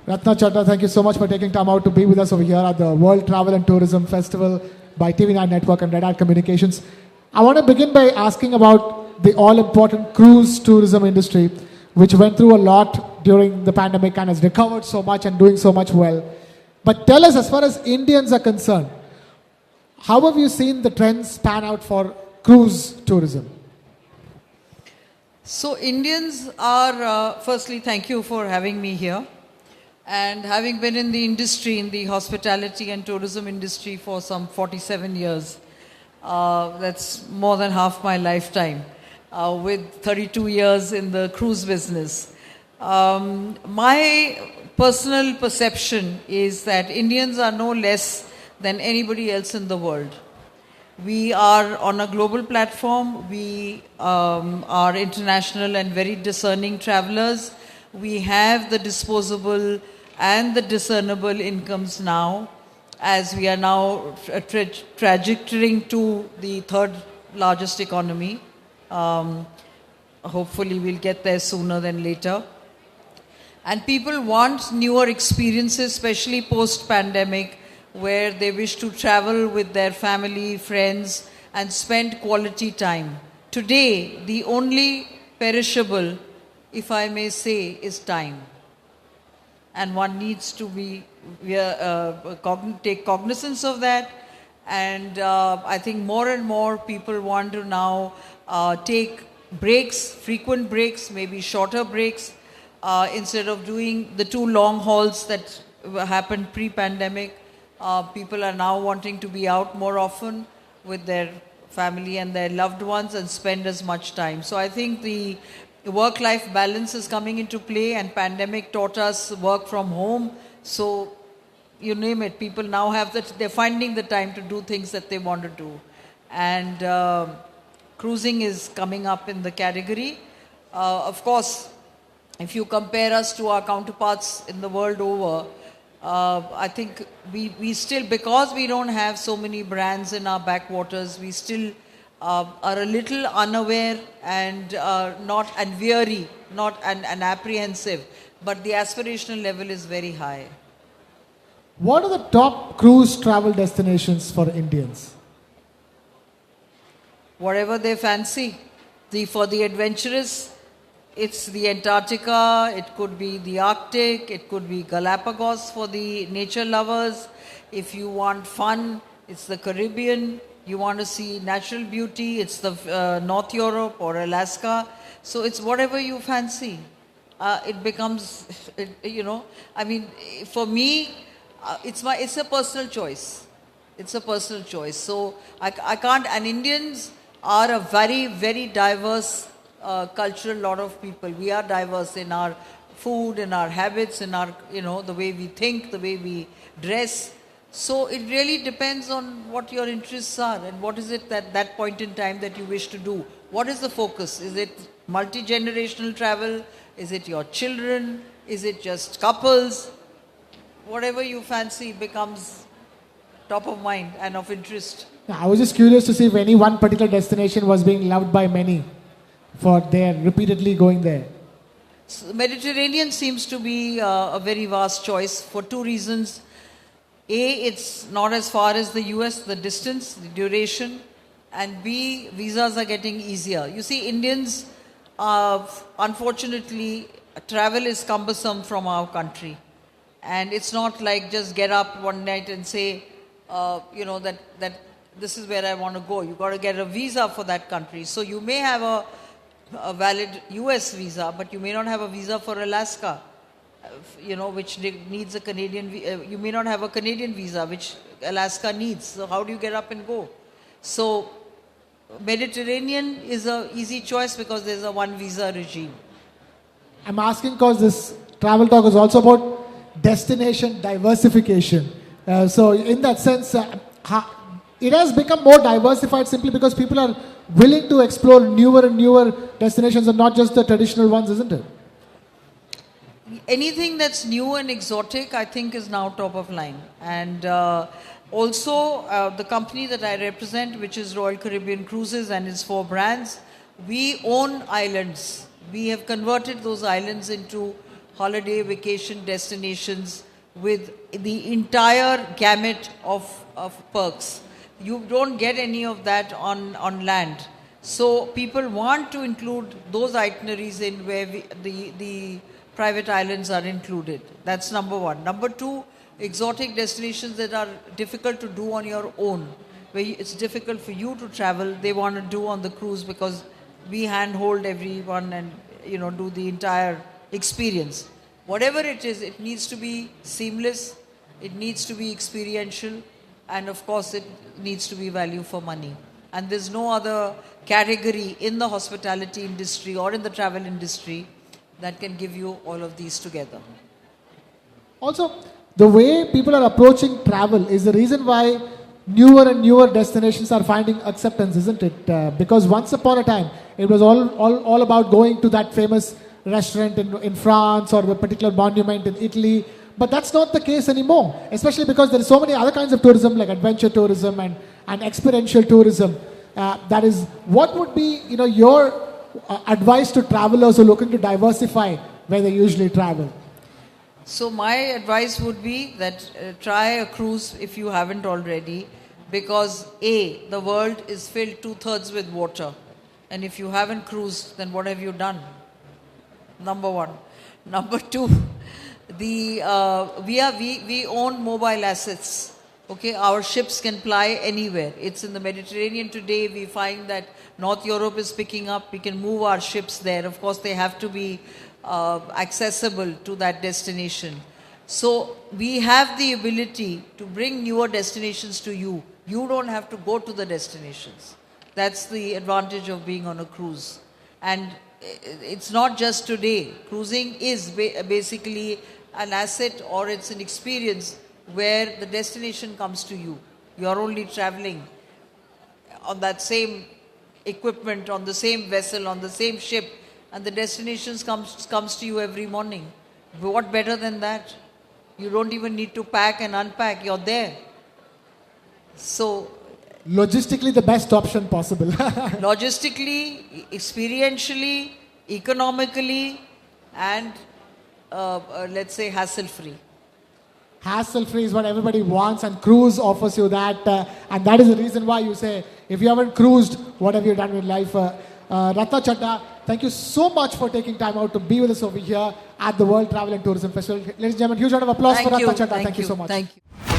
Ratna Chadha, thank you so much for taking time out to be with us over here at the World Travel and Tourism Festival by TV9 Network and Red Hat Communications. I want to begin by asking about the all-important cruise tourism industry, which went through a lot during the pandemic and has recovered so much and doing so much well. But tell us, as far as Indians are concerned, how have you seen the trends pan out for cruise tourism? So Indians are, firstly, thank you for having me here. And having been in the industry, in the hospitality and tourism industry for some 47 years, that's more than half my lifetime, with 32 years in the cruise business. My personal perception is that Indians are no less than anybody else in the world. We are on a global platform. We are international and very discerning travelers. We have the disposable and the discernible incomes now, as we are now trajectorying to the third largest economy. Hopefully we'll get there sooner than later. And people want newer experiences, especially post-pandemic, where they wish to travel with their family, friends, and spend quality time. Today, the only perishable, if I may say, is time. And one needs to take cognizance of that. And I think more and more people want to now take breaks, frequent breaks, maybe shorter breaks, instead of doing the 2 long hauls that happened pre-pandemic. People are now wanting to be out more often with their family and their loved ones and spend as much time. So I think the work-life balance is coming into play, and pandemic taught us work from home. So you name it, people now have they're finding the time to do things that they want to do. And cruising is coming up in the category. Of course, if you compare us to our counterparts in the world over, I think we still, because we don't have so many brands in our backwaters, we still are a little unaware and weary, and apprehensive, but the aspirational level is very high. What are the top cruise travel destinations for Indians? Whatever they fancy. For the adventurous, it's the Antarctica, it could be the Arctic, it could be Galapagos for the nature lovers. If you want fun, it's the Caribbean. You want to see natural beauty, it's the North Europe or Alaska. So it's whatever you fancy. It becomes, I mean, for me, it's a personal choice. It's a personal choice. So I can't, and Indians are a very, very diverse cultural lot of people. We are diverse in our food, in our habits, in our, the way we think, the way we dress. So it really depends on what your interests are and what is it that point in time that you wish to do. What is the focus? Is it multi-generational travel? Is it your children? Is it just couples? Whatever you fancy becomes top of mind and of interest. I was just curious to see if any one particular destination was being loved by many for their repeatedly going there. So Mediterranean seems to be a very vast choice for 2 reasons. A, it's not as far as the US, the distance, the duration. And B, visas are getting easier. You see, Indians, unfortunately, travel is cumbersome from our country. And it's not like just get up one night and say, that this is where I want to go. You've got to get a visa for that country. So you may have a valid US visa, but you may not have a visa for Alaska. Which needs a Canadian, you may not have a Canadian visa, which Alaska needs. So how do you get up and go? So Mediterranean is an easy choice because there's a 1 visa regime. I'm asking because this travel talk is also about destination diversification. So in that sense, it has become more diversified simply because people are willing to explore newer and newer destinations and not just the traditional ones, isn't it? Anything that's new and exotic, I think, is now top of line. And also, the company that I represent, which is Royal Caribbean Cruises and its 4 brands, we own islands. We have converted those islands into holiday vacation destinations with the entire gamut of perks. You don't get any of that on land. So people want to include those itineraries in where the private islands are included. That's number one. Number two, exotic destinations that are difficult to do on your own, where it's difficult for you to travel, they want to do on the cruise because we handhold everyone and do the entire experience. Whatever it is, it needs to be seamless, it needs to be experiential, and of course it needs to be value for money. And there's no other category in the hospitality industry or in the travel industry that can give you all of these together. Also, the way people are approaching travel is the reason why newer and newer destinations are finding acceptance, isn't it? Because once upon a time, it was all about going to that famous restaurant in France or the particular monument in Italy. But that's not the case anymore, especially because there are so many other kinds of tourism like adventure tourism and experiential tourism. That is, what would be your advice to travelers who are looking to diversify where they usually travel? So my advice would be that try a cruise if you haven't already, because A, the world is filled 2/3 with water, and if you haven't cruised, then what have you done? Number one. Number two, we own mobile assets. Okay, our ships can ply anywhere. It's in the Mediterranean today. We find that North Europe is picking up. We can move our ships there. Of course, they have to be accessible to that destination. So we have the ability to bring newer destinations to you. You don't have to go to the destinations. That's the advantage of being on a cruise. And it's not just today. Cruising is basically an asset, or it's an experience where the destination comes to you. You are only traveling on that same equipment, on the same vessel, on the same ship, and the destination comes to you every morning. What better than that? You don't even need to pack and unpack. You're there. So Logistically, the best option possible. logistically, experientially, economically, and let's say hassle-free. Hassle-free is what everybody wants, and cruise offers you that. And that is the reason why you say, if you haven't cruised, what have you done with life? Ratna Chadda, thank you so much for taking time out to be with us over here at the World Travel and Tourism Festival. Ladies and gentlemen, huge round of applause for Ratna Chadda. Thank you so much. Thank you.